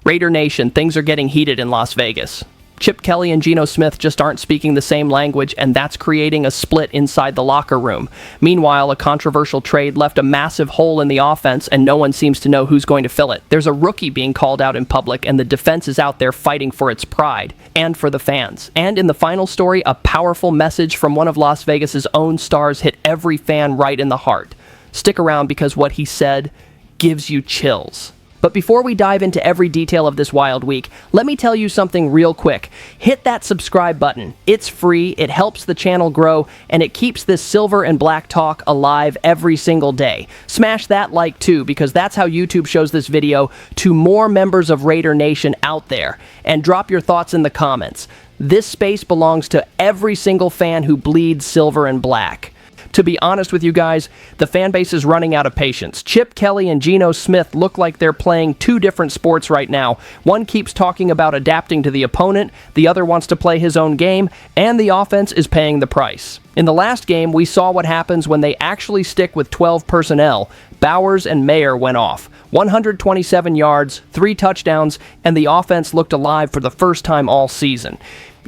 Raider Nation, things are getting heated in Las Vegas. Chip Kelly and Geno Smith just aren't speaking the same language, and that's creating a split inside the locker room. Meanwhile, a controversial trade left a massive hole in the offense, and no one seems to know who's going to fill it. There's a rookie being called out in public, and the defense is out there fighting for its pride and for the fans. And in the final story, a powerful message from one of Las Vegas's own stars hit every fan right in the heart. Stick around because what he said gives you chills. But before we dive into every detail of this wild week, let me tell you something real quick. Hit that subscribe button. It's free, it helps the channel grow, and it keeps this silver and black talk alive every single day. Smash that like too, because that's how YouTube shows this video to more members of Raider Nation out there. And drop your thoughts in the comments. This space belongs to every single fan who bleeds silver and black. To be honest with you guys, the fan base is running out of patience. Chip Kelly and Geno Smith look like they're playing two different sports right now. One keeps talking about adapting to the opponent, the other wants to play his own game, and the offense is paying the price. In the last game, we saw what happens when they actually stick with 12 personnel. Bowers and Mayer went off. 127 yards, 3 touchdowns, and the offense looked alive for the first time all season.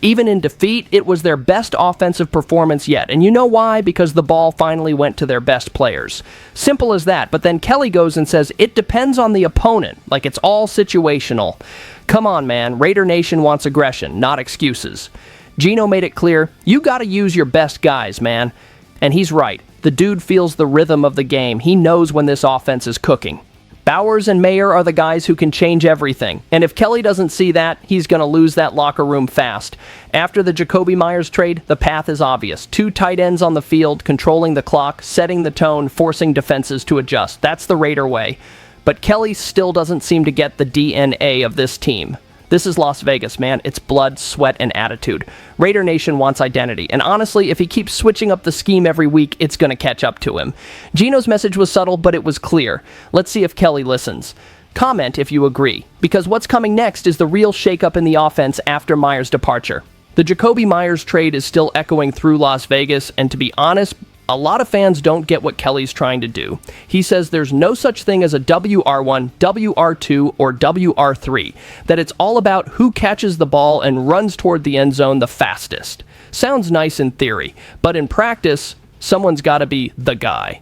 Even in defeat, it was their best offensive performance yet. And you know why? Because the ball finally went to their best players. Simple as that. But then Kelly goes and says, it depends on the opponent. Like it's all situational. Come on, man. Raider Nation wants aggression, not excuses. Geno made it clear, you gotta use your best guys, man. And he's right. The dude feels the rhythm of the game. He knows when this offense is cooking. Bowers and Mayer are the guys who can change everything. And if Kelly doesn't see that, he's going to lose that locker room fast. After the Jakobi Meyers trade, the path is obvious. 2 tight ends on the field, controlling the clock, setting the tone, forcing defenses to adjust. That's the Raider way. But Kelly still doesn't seem to get the DNA of this team. This is Las Vegas, man. It's blood, sweat, and attitude. Raider Nation wants identity, and honestly, if he keeps switching up the scheme every week, it's going to catch up to him. Geno's message was subtle, but it was clear. Let's see if Kelly listens. Comment if you agree, because what's coming next is the real shakeup in the offense after Meyers' departure. The Jakobi Meyers trade is still echoing through Las Vegas, and to be honest, a lot of fans don't get what Kelly's trying to do. He says there's no such thing as a WR1, WR2, or WR3, that it's all about who catches the ball and runs toward the end zone the fastest. Sounds nice in theory, but in practice, someone's got to be the guy.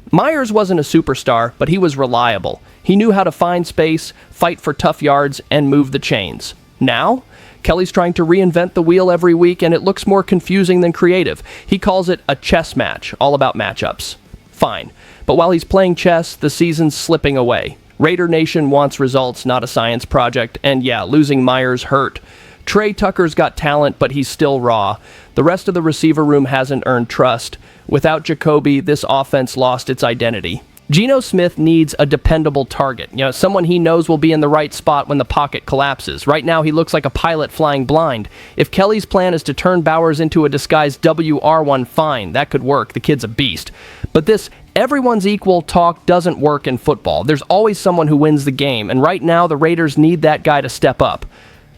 Meyers wasn't a superstar, but he was reliable. He knew how to find space, fight for tough yards, and move the chains. Now, Kelly's trying to reinvent the wheel every week, and it looks more confusing than creative. He calls it a chess match, all about matchups. Fine. But while he's playing chess, the season's slipping away. Raider Nation wants results, not a science project, and yeah, losing Meyers hurt. Trey Tucker's got talent, but he's still raw. The rest of the receiver room hasn't earned trust. Without Jakobi, this offense lost its identity. Geno Smith needs a dependable target, someone he knows will be in the right spot when the pocket collapses. Right now, he looks like a pilot flying blind. If Kelly's plan is to turn Bowers into a disguised WR1, fine, that could work. The kid's a beast. But this everyone's equal talk doesn't work in football. There's always someone who wins the game, and right now, the Raiders need that guy to step up.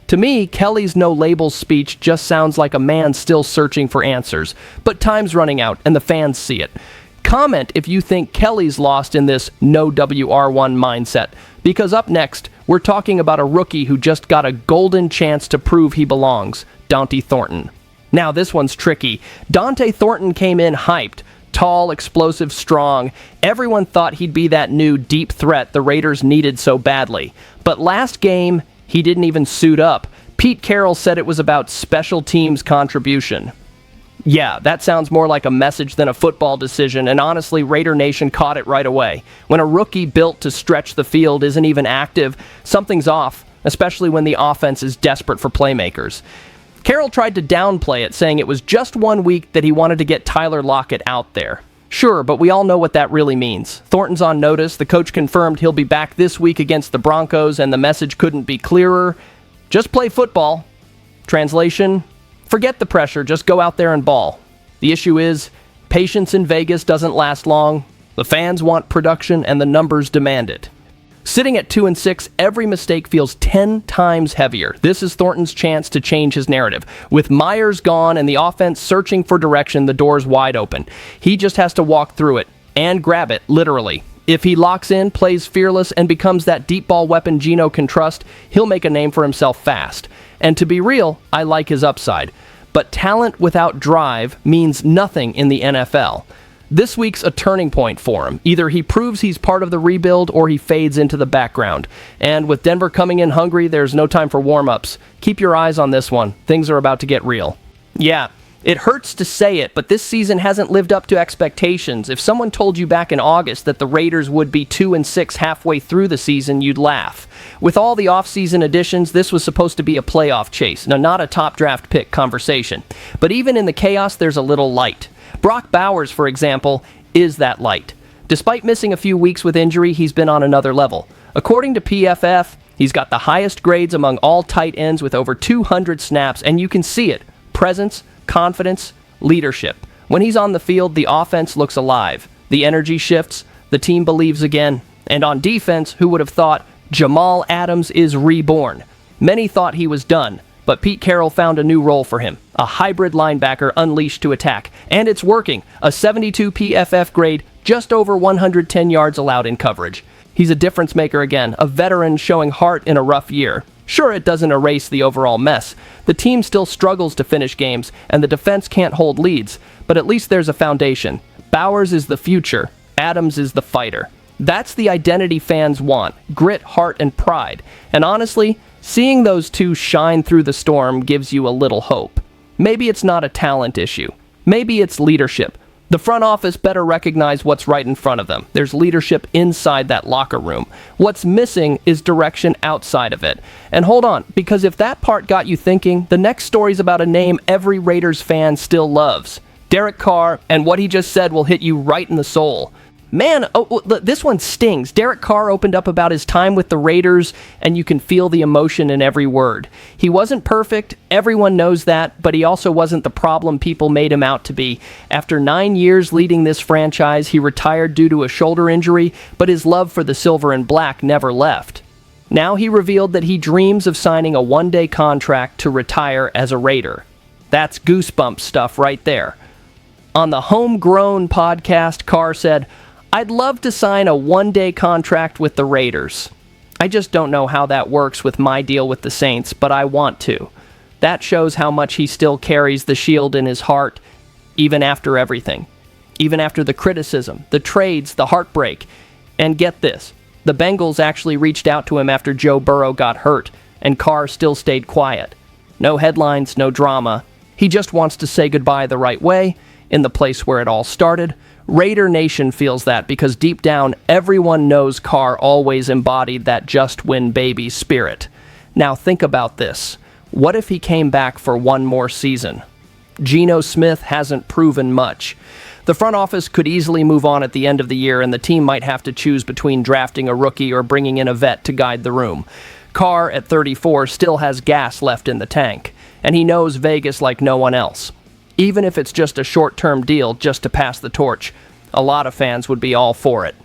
To me, Kelly's no labels speech just sounds like a man still searching for answers. But time's running out, and the fans see it. Comment if you think Kelly's lost in this no WR1 mindset, because up next, we're talking about a rookie who just got a golden chance to prove he belongs, Dante Thornton. Now this one's tricky. Dante Thornton came in hyped, tall, explosive, strong. Everyone thought he'd be that new deep threat the Raiders needed so badly. But last game, he didn't even suit up. Pete Carroll said it was about special teams contribution. Yeah, that sounds more like a message than a football decision, and honestly, Raider Nation caught it right away. When a rookie built to stretch the field isn't even active, something's off, especially when the offense is desperate for playmakers. Carroll tried to downplay it, saying it was just 1 week that he wanted to get Tyler Lockett out there. Sure, but we all know what that really means. Thornton's on notice, the coach confirmed he'll be back this week against the Broncos, and the message couldn't be clearer. Just play football. Translation: forget the pressure, just go out there and ball. The issue is, patience in Vegas doesn't last long. The fans want production, and the numbers demand it. Sitting at 2-6, every mistake feels 10 times heavier. This is Thornton's chance to change his narrative. With Meyers gone and the offense searching for direction, the door's wide open. He just has to walk through it, and grab it, literally. If he locks in, plays fearless, and becomes that deep ball weapon Geno can trust, he'll make a name for himself fast. And to be real, I like his upside. But talent without drive means nothing in the NFL. This week's a turning point for him. Either he proves he's part of the rebuild or he fades into the background. And with Denver coming in hungry, there's no time for warm-ups. Keep your eyes on this one. Things are about to get real. Yeah, it hurts to say it, but this season hasn't lived up to expectations. If someone told you back in August that the Raiders would be 2-6 halfway through the season, you'd laugh. With all the offseason additions, this was supposed to be a playoff chase, not a top draft pick conversation. But even in the chaos, there's a little light. Brock Bowers, for example, is that light. Despite missing a few weeks with injury, he's been on another level. According to PFF, he's got the highest grades among all tight ends with over 200 snaps, and you can see it. Presence, confidence, leadership. When he's on the field, the offense looks alive. The energy shifts, the team believes again. And on defense, who would have thought Jamal Adams is reborn? Many thought he was done. But Pete Carroll found a new role for him, a hybrid linebacker unleashed to attack. And it's working, a 72 PFF grade, just over 110 yards allowed in coverage. He's a difference maker again, a veteran showing heart in a rough year. Sure, it doesn't erase the overall mess. The team still struggles to finish games, and the defense can't hold leads. But at least there's a foundation. Bowers is the future. Adams is the fighter. That's the identity fans want, grit, heart, and pride. And honestly, seeing those two shine through the storm gives you a little hope. Maybe it's not a talent issue. Maybe it's leadership. The front office better recognize what's right in front of them. There's leadership inside that locker room. What's missing is direction outside of it. And hold on, because if that part got you thinking, the next story's about a name every Raiders fan still loves. Derek Carr, and what he just said will hit you right in the soul. Man, this one stings. Derek Carr opened up about his time with the Raiders, and you can feel the emotion in every word. He wasn't perfect, everyone knows that, but he also wasn't the problem people made him out to be. After 9 years leading this franchise, he retired due to a shoulder injury, but his love for the silver and black never left. Now he revealed that he dreams of signing a one-day contract to retire as a Raider. That's goosebump stuff right there. On the Homegrown podcast, Carr said, "I'd love to sign a one-day contract with the Raiders. I just don't know how that works with my deal with the Saints, but I want to." That shows how much he still carries the shield in his heart, even after everything. Even after the criticism, the trades, the heartbreak. And get this, the Bengals actually reached out to him after Joe Burrow got hurt, and Carr still stayed quiet. No headlines, no drama. He just wants to say goodbye the right way, in the place where it all started. Raider Nation feels that because deep down, everyone knows Carr always embodied that just win baby spirit. Now think about this. What if he came back for one more season? Geno Smith hasn't proven much. The front office could easily move on at the end of the year, and the team might have to choose between drafting a rookie or bringing in a vet to guide the room. Carr, at 34, still has gas left in the tank, and he knows Vegas like no one else. Even if it's just a short-term deal just to pass the torch, a lot of fans would be all for it.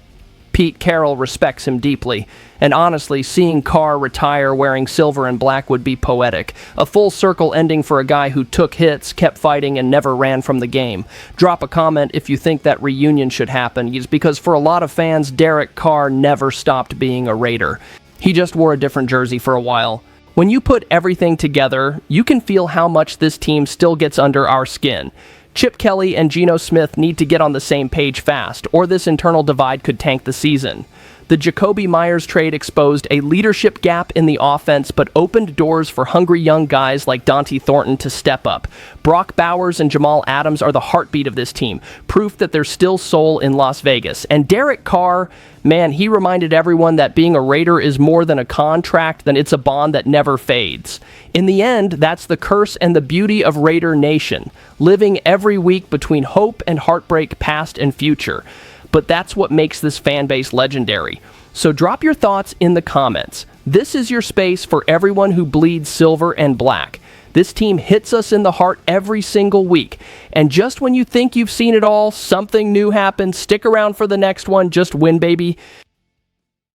Pete Carroll respects him deeply, and honestly, seeing Carr retire wearing silver and black would be poetic. A full circle ending for a guy who took hits, kept fighting, and never ran from the game. Drop a comment if you think that reunion should happen, because for a lot of fans, Derek Carr never stopped being a Raider. He just wore a different jersey for a while. When you put everything together, you can feel how much this team still gets under our skin. Chip Kelly and Geno Smith need to get on the same page fast, or this internal divide could tank the season. The Jacoby Myers trade exposed a leadership gap in the offense, but opened doors for hungry young guys like Dante Thornton to step up. Brock Bowers and Jamal Adams are the heartbeat of this team, proof that there's still soul in Las Vegas. And Derek Carr, man, he reminded everyone that being a Raider is more than a contract, than it's a bond that never fades. In the end, that's the curse and the beauty of Raider Nation, living every week between hope and heartbreak, past and future. But that's what makes this fan base legendary. So drop your thoughts in the comments. This is your space for everyone who bleeds silver and black. This team hits us in the heart every single week. And just when you think you've seen it all, something new happens. Stick around for the next one. Just win, baby.